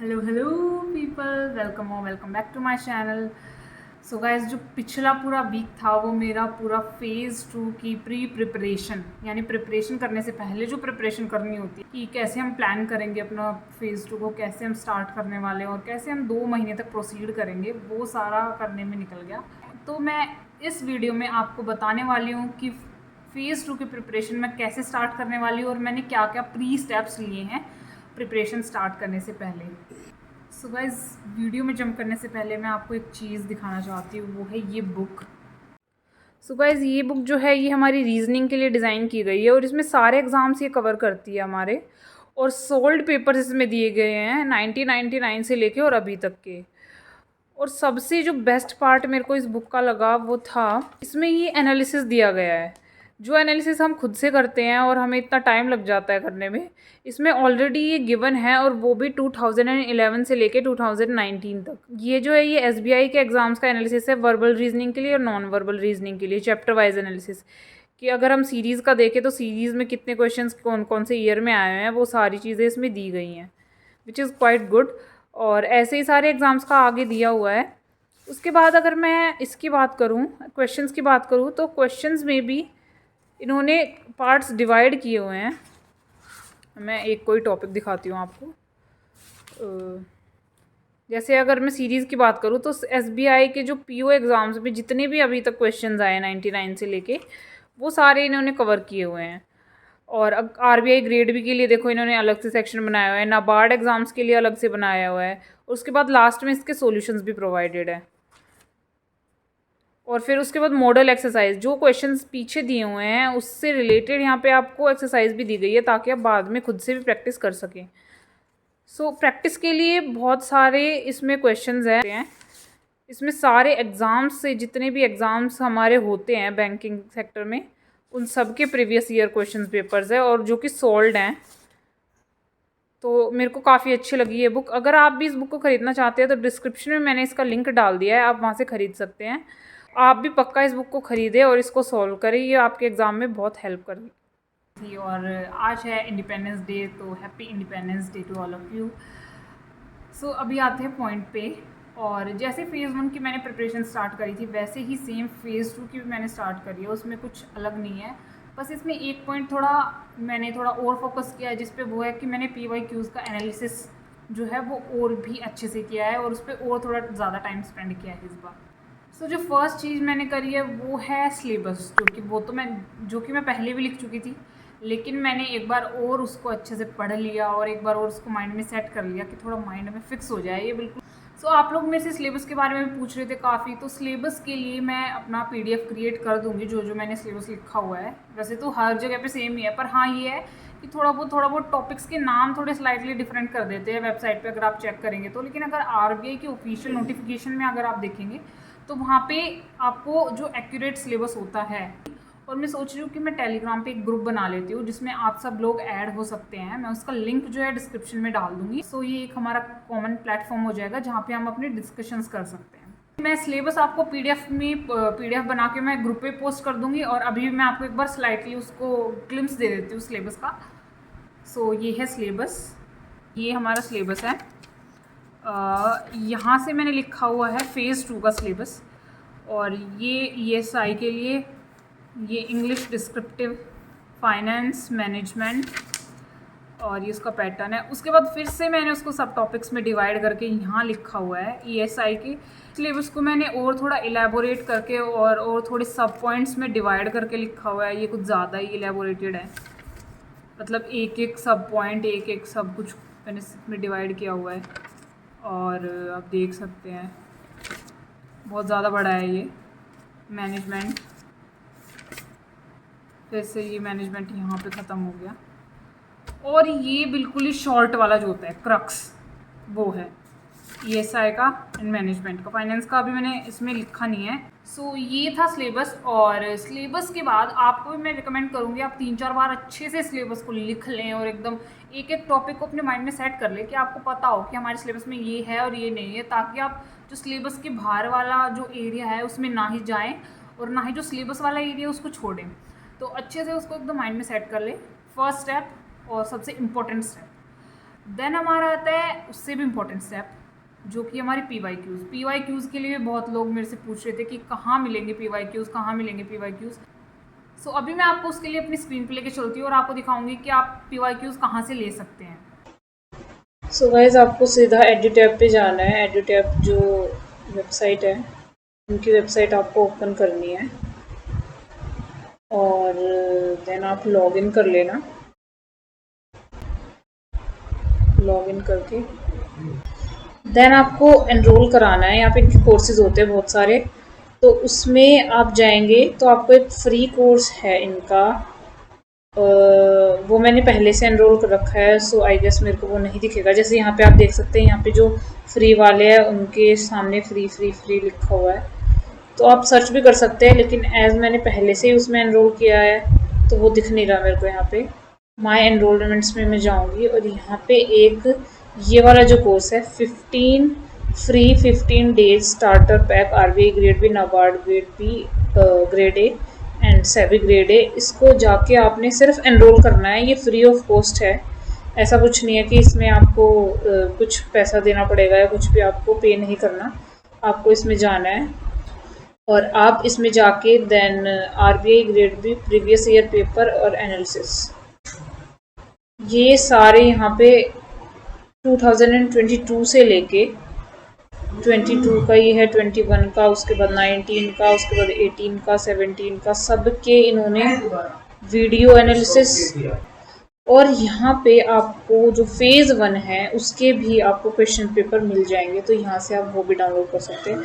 Hello people, welcome back to my channel. So guys, जो पिछला पूरा वीक था वो मेरा पूरा फेज़ 2 की प्रिपरेशन, यानी प्रिपरेशन करने से पहले जो प्रिपरेशन करनी होती है कि कैसे हम प्लान करेंगे अपना फेज़ 2 को, कैसे हम स्टार्ट करने वाले हैं और कैसे हम 2 महीने तक प्रोसीड करेंगे, वो सारा करने में निकल गया। तो मैं इस वीडियो में आपको बताने वाली हूँ कि फेज़ 2 की प्रिपरेशन मैं कैसे स्टार्ट करने वाली हूँ और मैंने क्या क्या प्री स्टेप्स लिए हैं प्रिपरेशन स्टार्ट करने से पहले। सो गाइस, वीडियो में जंप करने से पहले मैं आपको एक चीज़ दिखाना चाहती हूँ, वो है ये बुक। सो गाइस, ये बुक जो है ये हमारी रीजनिंग के लिए डिज़ाइन की गई है और इसमें सारे एग्ज़ाम्स ये कवर करती है हमारे। और सोल्ड पेपर्स इसमें दिए गए हैं 1999 से लेके और अभी तक के। और सबसे जो बेस्ट पार्ट मेरे को इस बुक का लगा वो था इसमें ये एनालिसिस दिया गया है। जो एनालिसिस हम खुद से करते हैं और हमें इतना टाइम लग जाता है करने में, इसमें ऑलरेडी ये गिवन है, और वो भी 2011 से लेके 2019 तक। ये जो है ये एसबीआई के एग्ज़ाम्स का एनालिसिस है, वर्बल रीजनिंग के लिए और नॉन वर्बल रीजनिंग के लिए, चैप्टर वाइज एनालिसिस। कि अगर हम सीरीज़ का देखें तो सीरीज़ में कितने क्वेश्चंस कौन कौन से ईयर में आए हैं, वो सारी चीज़ें इसमें दी गई हैं, विच इज़ क्वाइट गुड। और ऐसे ही सारे एग्ज़ाम्स का आगे दिया हुआ है। उसके बाद अगर मैं इसकी बात करूँ, क्वेश्चंस की बात करूँ, तो क्वेश्चंस में भी इन्होंने पार्ट्स डिवाइड किए हुए हैं। मैं एक कोई टॉपिक दिखाती हूँ आपको। जैसे अगर मैं सीरीज़ की बात करूँ तो एसबीआई के जो पीओ एग्ज़ाम्स में जितने भी अभी तक क्वेश्चंस आए 99 से लेके, वो सारे इन्होंने कवर किए हुए हैं। और अब आरबीआई ग्रेड बी के लिए देखो इन्होंने अलग से सेक्शन बनाया हुआ है, नाबार्ड एग्ज़ाम्स के लिए अलग से बनाया हुआ है, और उसके बाद लास्ट में इसके सॉल्यूशंस भी प्रोवाइडेड है। और फिर उसके बाद मॉडल एक्सरसाइज, जो क्वेश्चंस पीछे दिए हुए हैं उससे रिलेटेड यहाँ पे आपको एक्सरसाइज भी दी गई है, ताकि आप बाद में खुद से भी प्रैक्टिस कर सकें। सो प्रैक्टिस के लिए बहुत सारे इसमें क्वेश्चंस हैं। इसमें सारे एग्ज़ाम्स से, जितने भी एग्ज़ाम्स हमारे होते हैं बैंकिंग सेक्टर में, उन सब के प्रीवियस ईयर क्वेश्चन पेपर्स है, और जो कि सोल्ड हैं। तो मेरे को काफ़ी अच्छी लगी ये बुक। अगर आप भी इस बुक को ख़रीदना चाहते हैं तो डिस्क्रिप्शन में मैंने इसका लिंक डाल दिया है, आप वहाँ से ख़रीद सकते हैं। आप भी पक्का इस बुक को ख़रीदें और इसको सॉल्व करें, ये आपके एग्ज़ाम में बहुत हेल्प करेगी। और आज है इंडिपेंडेंस डे, तो happy independence day to all of you. So अभी आते हैं पॉइंट पे। और जैसे फ़ेज़ 1 की मैंने प्रिपरेशन स्टार्ट करी थी, वैसे ही सेम फ़ेज़ 2 की भी मैंने स्टार्ट करी है। उसमें कुछ अलग नहीं है, बस इसमें एक पॉइंट मैंने थोड़ा और फोकस किया है, जिस पे वो है कि मैंने PYQs का एनालिसिस जो है वो और भी अच्छे से किया है, और उस पर और थोड़ा ज़्यादा टाइम स्पेंड किया है इस बार। सो जो फर्स्ट चीज़ मैंने करी है वो है सिलेबस, जो कि मैं पहले भी लिख चुकी थी, लेकिन मैंने एक बार और उसको अच्छे से पढ़ लिया और एक बार और उसको माइंड में सेट कर लिया कि थोड़ा माइंड में फिक्स हो जाए ये बिल्कुल। सो आप लोग मेरे से सिलेबस के बारे में पूछ रहे थे काफ़ी, तो सिलेबस के लिए मैं अपना PDF क्रिएट कर दूँगी, जो जो मैंने सिलेबस लिखा हुआ है। वैसे तो हर जगह पे सेम ही है, पर हाँ ये है कि थोड़ा बहुत टॉपिक्स के नाम थोड़े स्लाइटली डिफरेंट कर देते हैं वेबसाइट पे, अगर आप चेक करेंगे तो। लेकिन अगर RBI की ऑफिशियल नोटिफिकेशन में अगर आप देखेंगे तो वहाँ पे आपको जो एक्यूरेट सिलेबस होता है। और मैं सोच रही हूँ कि मैं टेलीग्राम पे एक ग्रुप बना लेती हूँ जिसमें आप सब लोग ऐड हो सकते हैं। मैं उसका लिंक जो है डिस्क्रिप्शन में डाल दूँगी। सो ये एक हमारा कॉमन प्लेटफॉर्म हो जाएगा जहाँ पे हम अपने डिस्कशंस कर सकते हैं। मैं सिलेबस आपको PDF बना के मैं ग्रुप पे पोस्ट कर दूँगी, और अभी मैं आपको एक बार स्लाइटली उसको ग्लिम्स दे देती हूँ सिलेबस का। सो ये है सिलेबस, ये हमारा सिलेबस है। यहाँ से मैंने लिखा हुआ है फ़ेज़ 2 का सिलेबस, और ये ESI के लिए, ये इंग्लिश डिस्क्रिप्टिव, फाइनेंस मैनेजमेंट, और ये उसका पैटर्न है। उसके बाद फिर से मैंने उसको सब टॉपिक्स में डिवाइड करके यहाँ लिखा हुआ है ESI के सिलेबस को मैंने और थोड़ा इलेबोरेट करके और थोड़े सब पॉइंट्स में डिवाइड करके लिखा हुआ है। ये कुछ ज़्यादा ही इलेबोरेटेड है, मतलब एक एक सब पॉइंट, एक एक सब कुछ मैंने इसमें डिवाइड किया हुआ है। और आप देख सकते हैं बहुत ज़्यादा बड़ा है ये मैनेजमेंट। फिर से ये मैनेजमेंट यहाँ पे ख़त्म हो गया, और ये बिल्कुल ही शॉर्ट वाला जो होता है क्रक्स, वो है ESI का एंड मैनेजमेंट का। फाइनेंस का अभी मैंने इसमें लिखा नहीं है। सो ये था सिलेबस। और सिलेबस के बाद आपको भी मैं रिकमेंड करूँगी आप 3-4 बार अच्छे से सिलेबस को लिख लें, और एकदम एक एक टॉपिक को अपने माइंड में सेट कर लें कि आपको पता हो कि हमारे सिलेबस में ये है और ये नहीं है, ताकि आप जो सिलेबस के बाहर वाला जो एरिया है उसमें ना ही जाएँ, और ना ही जो सिलेबस वाला एरिया है उसको छोड़ें। तो अच्छे से उसको एकदम माइंड में सेट कर लें। फर्स्ट स्टेप और सबसे इम्पोर्टेंट स्टेप, देन हमारा आता है उससे भी इम्पोर्टेंट स्टेप, जो कि हमारी पी वाई क्यूज़ के लिए बहुत लोग मेरे से पूछ रहे थे कि कहाँ मिलेंगे कहाँ मिलेंगे पी वाई क्यूज़। सो अभी मैं आपको उसके लिए अपनी स्क्रीन पे लेके चलती हूँ और आपको दिखाऊंगी कि आप पी वाई क्यूज़ कहाँ से ले सकते हैं। सो गाइज आपको सीधा एडुटैब पे जाना है। एडुटैब जो वेबसाइट है, उनकी वेबसाइट आपको ओपन करनी है और देन आप लॉगिन कर लेना। लॉगिन करके देन आपको एनरोल कराना है। यहाँ पे इनके कोर्सेज होते हैं बहुत सारे, तो उसमें आप जाएंगे तो आपको एक फ्री कोर्स है इनका, वो मैंने पहले से एनरोल कर रखा है, सो आई गेस मेरे को वो नहीं दिखेगा। जैसे यहाँ पे आप देख सकते हैं, यहाँ पे जो फ्री वाले हैं उनके सामने फ्री फ्री फ्री लिखा हुआ है, तो आप सर्च भी कर सकते हैं, लेकिन एज मैंने पहले से ही उसमें एनरोल किया है तो वो दिख नहीं रहा मेरे को। यहाँ पे माई एनरोलमेंट्स में मैं जाऊँगी और यहाँ पे एक ये वाला जो कोर्स है 15 days starter pack RBI grade B, NABARD grade B, grade A and SEBI grade A, इसको जाके आपने सिर्फ एनरोल करना है। ये फ्री ऑफ कॉस्ट है, ऐसा कुछ नहीं है कि इसमें आपको कुछ पैसा देना पड़ेगा या कुछ भी आपको पे नहीं करना। आपको इसमें जाना है और आप इसमें जाके then RBI grade B previous year paper और एनालिसिस, ये सारे यहाँ पे 2022 से लेके 22 का ये है, 21 का, उसके बाद 19 का, उसके बाद 18 का, 17 का, सब के इन्होंने वीडियो एनालिसिस, और यहाँ पे आपको जो फेज़ 1 है उसके भी आपको क्वेश्चन पेपर मिल जाएंगे, तो यहाँ से आप वो भी डाउनलोड कर सकते हैं।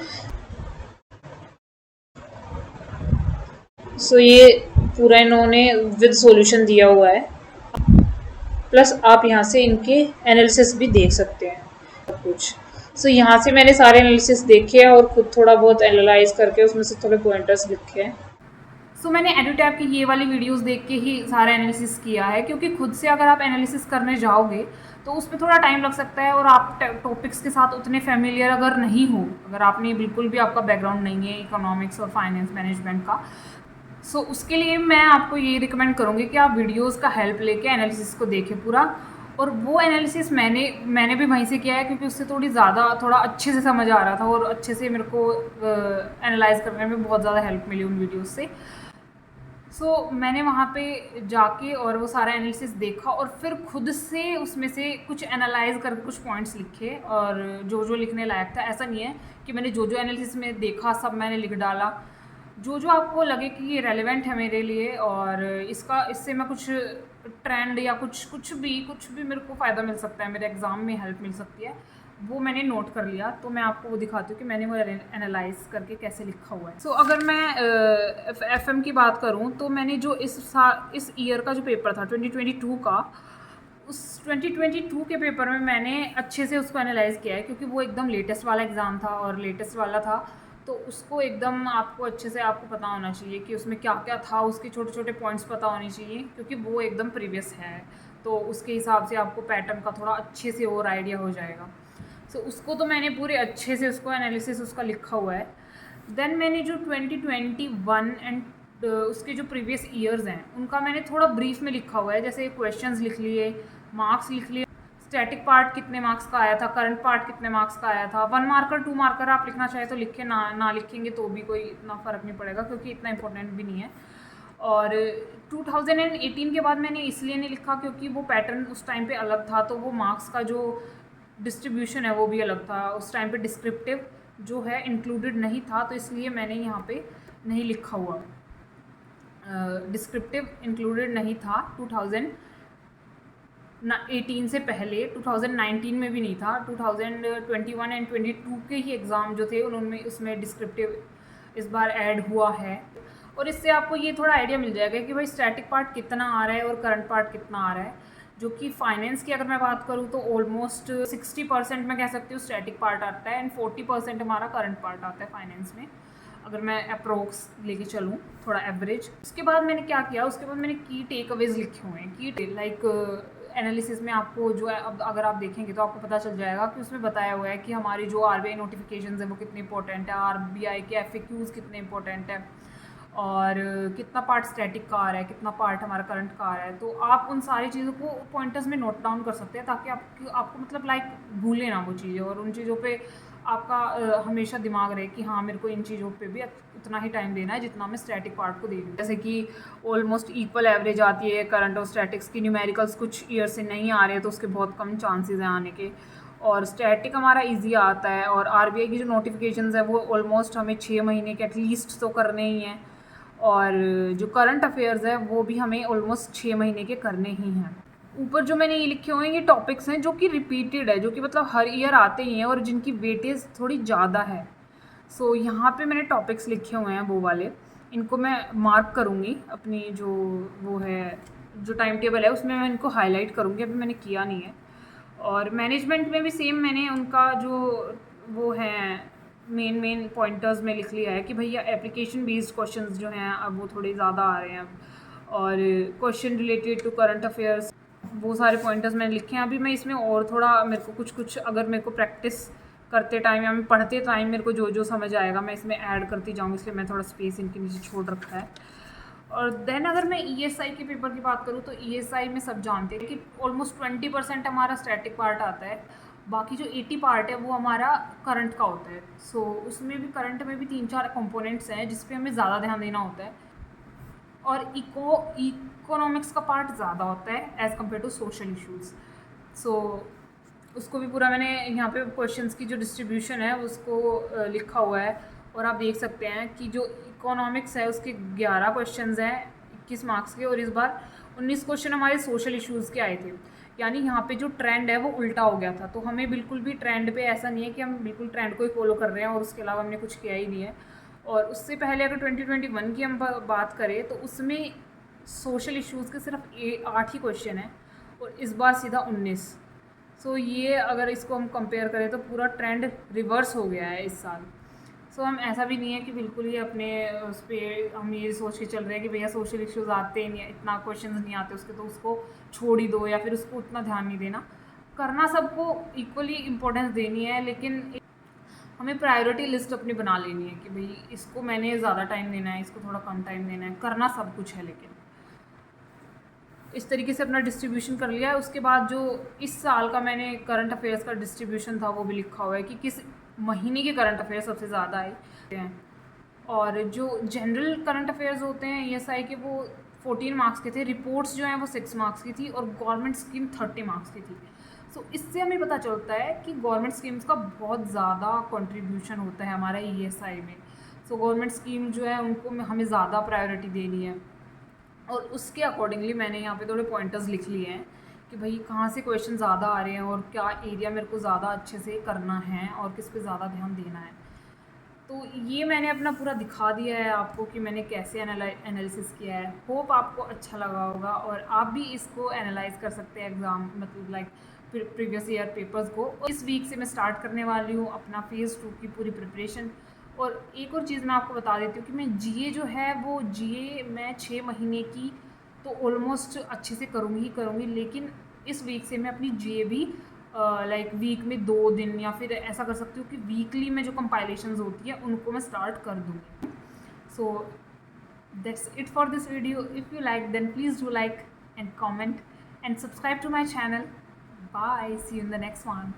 सो ये पूरा इन्होंने विद सॉल्यूशन दिया हुआ है, प्लस आप यहाँ से इनके एनालिसिस भी देख सकते हैं सब कुछ। सो यहाँ से मैंने सारे एनालिसिस देखे हैं और खुद थोड़ा बहुत एनालाइज करके उसमें से थोड़े पॉइंटर्स लिखे हैं। सो मैंने एडुटैब की ये वाली वीडियोस देख के ही सारा एनालिसिस किया है, क्योंकि खुद से अगर आप एनालिसिस करने जाओगे तो उसमें थोड़ा टाइम लग सकता है और आप टॉपिक्स के साथ उतने फेमिलियर अगर नहीं हो, अगर आपने बिल्कुल भी आपका बैकग्राउंड नहीं है इकोनॉमिक्स और फाइनेंस मैनेजमेंट का, सो उसके लिए मैं आपको ये रिकमेंड करूँगी कि आप वीडियोस का हेल्प लेके एनालिसिस को देखें पूरा। और वो एनालिसिस मैंने भी वहीं से किया है, क्योंकि उससे थोड़ा अच्छे से समझ आ रहा था और अच्छे से मेरे को एनालाइज करने में बहुत ज़्यादा हेल्प मिली उन वीडियोस से। मैंने वहाँ पे जाके और वो सारा एनालिसिस देखा और फिर खुद से उसमें से कुछ एनालाइज करके कुछ पॉइंट्स लिखे, और जो जो लिखने लायक था, ऐसा नहीं है कि मैंने जो जो एनालिसिस में देखा सब मैंने लिख डाला। जो जो आपको लगे कि ये रेलेवेंट है मेरे लिए और इससे मैं कुछ ट्रेंड या कुछ भी मेरे को फ़ायदा मिल सकता है, मेरे एग्ज़ाम में हेल्प मिल सकती है, वो मैंने नोट कर लिया। तो मैं आपको वो दिखाती हूँ कि मैंने वो एनालाइज करके कैसे लिखा हुआ है। अगर मैं FM की बात करूँ तो मैंने जो इस ईयर का जो पेपर था 2022 का, उस 2022 के पेपर में मैंने अच्छे से उसको एनालाइज़ किया है, क्योंकि वो एकदम लेटेस्ट वाला एग्ज़ाम था और लेटेस्ट वाला था, तो उसको एकदम आपको अच्छे से आपको पता होना चाहिए कि उसमें क्या क्या था, उसके छोटे छोटे पॉइंट्स पता होने चाहिए, क्योंकि वो एकदम प्रीवियस है, तो उसके हिसाब से आपको पैटर्न का थोड़ा अच्छे से और आइडिया हो जाएगा। उसको तो मैंने पूरे अच्छे से उसको एनालिसिस उसका लिखा हुआ है। देन मैंने जो 2021 एंड उसके जो प्रीवियस ईयर्स हैं उनका मैंने थोड़ा ब्रीफ में लिखा हुआ है, जैसे क्वेश्चंस लिख लिए, मार्क्स लिख लिए, स्टैटिक पार्ट कितने मार्क्स का आया था, करंट पार्ट कितने मार्क्स का आया था, 1 मार्कर 2 मार्कर आप लिखना चाहे तो लिखे, ना लिखेंगे तो भी कोई इतना फ़र्क नहीं पड़ेगा, क्योंकि इतना इंपॉर्टेंट भी नहीं है। और 2018 के बाद मैंने इसलिए नहीं लिखा क्योंकि वो पैटर्न उस टाइम पे अलग था, तो वो मार्क्स का जो डिस्ट्रीब्यूशन है वो भी अलग था। उस टाइम पे डिस्क्रिप्टिव जो है इंक्लूडेड नहीं था, तो इसलिए मैंने यहाँ पे नहीं लिखा हुआ, डिस्क्रिप्टिव इंक्लूडेड नहीं था 2018 से पहले, 2019 में भी नहीं था। 2021 एंड 22 के ही एग्ज़ाम जो थे उनमें उसमें डिस्क्रिप्टिव इस बार ऐड हुआ है, और इससे आपको ये थोड़ा आइडिया मिल जाएगा कि भाई स्टैटिक पार्ट कितना आ रहा है और करंट पार्ट कितना आ रहा है। जो कि फाइनेंस की अगर मैं बात करूँ तो ऑलमोस्ट 60% मैं कह सकती हूँ स्टैटिक पार्ट आता है एंड 40% हमारा करंट पार्ट आता है फाइनेंस में, अगर मैं अप्रोक्स लेके चलूँ थोड़ा एवरेज। उसके बाद मैंने क्या किया, उसके बाद मैंने की टेक अवेज लिखे हुए हैं। की लाइक एनालिसिस में आपको जो है, अब अगर आप देखेंगे तो आपको पता चल जाएगा कि उसमें बताया हुआ है कि हमारी जो RBI नोटिफिकेशंस है वो कितने इंपॉर्टेंट है, RBI के FAQs कितने इंपॉर्टेंट है, और कितना पार्ट स्टैटिक का आ रहा है, कितना पार्ट हमारा करंट का आ रहा है। तो आप उन सारी चीज़ों को पॉइंटर्स में नोट डाउन कर सकते हैं ताकि आपको मतलब लाइक भूले ना वो चीज़ें, और उन चीज़ों पे आपका हमेशा दिमाग रहे कि हाँ मेरे को इन चीज़ों पे भी उतना ही टाइम देना है जितना मैं स्टैटिक पार्ट को दे दूँ। जैसे कि ऑलमोस्ट इक्वल एवरेज आती है करंट और स्टैटिक्स की, न्यूमेरिकल्स कुछ ईयर से नहीं आ रहे हैं तो उसके बहुत कम चांसेस हैं आने के, और स्टैटिक हमारा इजी आता है। और आरबीआई की जो नोटिफिकेशंस है वो ऑलमोस्ट हमें 6 महीने के एटलीस्ट तो करने ही हैं, और जो करंट अफेयर्स है वो भी हमें ऑलमोस्ट 6 महीने के करने ही हैं। ऊपर जो मैंने ये लिखे हुए हैं ये टॉपिक्स हैं जो कि रिपीटेड है, जो कि मतलब हर ईयर आते ही हैं और जिनकी वेटेज थोड़ी ज़्यादा है। सो यहाँ पे मैंने टॉपिक्स लिखे हुए हैं वो वाले, इनको मैं मार्क करूँगी अपनी जो वो है जो टाइम टेबल है उसमें मैं इनको हाईलाइट करूँगी, अभी मैंने किया नहीं है। और मैनेजमेंट में भी सेम मैंने उनका जो वो है मेन पॉइंटर्स में लिख लिया है कि भैया एप्लीकेशन बेस्ड क्वेश्चंस जो हैं अब वो थोड़े ज़्यादा आ रहे हैं अब, और question related to current affairs वो सारे पॉइंटर्स मैंने लिखे हैं। अभी मैं इसमें और थोड़ा मेरे को कुछ अगर मेरे को प्रैक्टिस करते टाइम या मैं पढ़ते टाइम मेरे को जो समझ आएगा मैं इसमें ऐड करती जाऊँगी, इसलिए मैं थोड़ा स्पेस इनके नीचे छोड़ रखा है। और देन अगर मैं ईएसआई के पेपर की बात करूँ तो ईएसआई में सब जानते हैं कि ऑलमोस्ट 20% हमारा स्टैटिक पार्ट आता है, बाकी जो 80 पार्ट है वो हमारा करंट का होता है। सो उसमें भी करंट में भी 3-4 कंपोनेंट्स हैं जिस पे हमें ज़्यादा ध्यान देना होता है, और इकोनॉमिक्स का पार्ट ज़्यादा होता है as compare to social issues. So उसको भी पूरा मैंने यहाँ पे क्वेश्चंस की जो डिस्ट्रीब्यूशन है उसको लिखा हुआ है, और आप देख सकते हैं कि जो इकोनॉमिक्स है उसके 11 क्वेश्चंस हैं 21 मार्क्स के, और इस बार 19 क्वेश्चन हमारे सोशल इश्यूज़ के आए थे। यानी यहाँ पे जो ट्रेंड है वो उल्टा हो गया था, तो हमें बिल्कुल भी ट्रेंड पे ऐसा नहीं है कि हम बिल्कुल ट्रेंड को ही फॉलो कर रहे हैं और उसके अलावा हमने कुछ किया ही नहीं है। और उससे पहले अगर 2021 की हम बात करें तो उसमें सोशल इश्यूज़ के सिर्फ 8 ही क्वेश्चन हैं और इस बार सीधा 19। सो ये अगर इसको हम कंपेयर करें तो पूरा ट्रेंड रिवर्स हो गया है इस साल। सो हम ऐसा भी नहीं है कि बिल्कुल ही अपने उस पर हम ये सोच के चल रहे हैं कि भैया सोशल इश्यूज़ आते ही नहीं, इतना क्वेश्चंस नहीं आते उसके तो उसको छोड़ ही दो या फिर उसको उतना ध्यान नहीं देना। करना सबको इक्वली इम्पोर्टेंस देनी है, लेकिन हमें प्रायोरिटी लिस्ट अपनी बना लेनी है कि भाई इसको मैंने ज़्यादा टाइम देना है, इसको थोड़ा कम टाइम देना है। करना सब कुछ है, लेकिन इस तरीके से अपना डिस्ट्रीब्यूशन कर लिया है। उसके बाद जो इस साल का मैंने करंट अफेयर्स का डिस्ट्रीब्यूशन था वो भी लिखा हुआ है कि किस महीने के करंट अफेयर्स सबसे ज़्यादा आए हैं, और जो जनरल करंट अफेयर्स होते हैं ईएसआई के वो 14 मार्क्स के थे, रिपोर्ट्स जो हैं वो 6 मार्क्स की थी, और गवर्नमेंट स्कीम 30 मार्क्स की थी। सो इससे हमें पता चलता है कि गवर्नमेंट स्कीम्स का बहुत ज़्यादा कंट्रीब्यूशन होता है हमारा ईएसआई में। सो गवर्नमेंट स्कीम जो है उनको हमें ज़्यादा प्रायोरिटी देनी है, और उसके अकॉर्डिंगली मैंने यहाँ पे थोड़े पॉइंटर्स लिख लिए हैं कि भाई कहाँ से क्वेश्चन ज़्यादा आ रहे हैं और क्या एरिया मेरे को ज़्यादा अच्छे से करना है और किस पे ज़्यादा ध्यान देना है। तो ये मैंने अपना पूरा दिखा दिया है आपको कि मैंने कैसे एनालिसिस किया है। होप आपको अच्छा लगा होगा और आप भी इसको एनालाइज कर सकते हैं एग्ज़ाम मतलब लाइक प्रीवियस ईयर पेपर्स को। इस वीक से मैं स्टार्ट करने वाली हूँ अपना फेज़ 2 की पूरी प्रिपरेशन। और एक और चीज़ मैं आपको बता देती हूँ कि मैं जीए जो है वो जीए मैं 6 महीने की तो ऑलमोस्ट अच्छे से करूँगी, लेकिन इस वीक से मैं अपनी जीए भी लाइक वीक में 2 दिन या फिर ऐसा कर सकती हूँ कि वीकली में जो कंपाइलेशंस होती है उनको मैं स्टार्ट कर दूँगी। So that's it for this video. If you like then please do like and comment and subscribe to my channel. Bye. See you in the next one.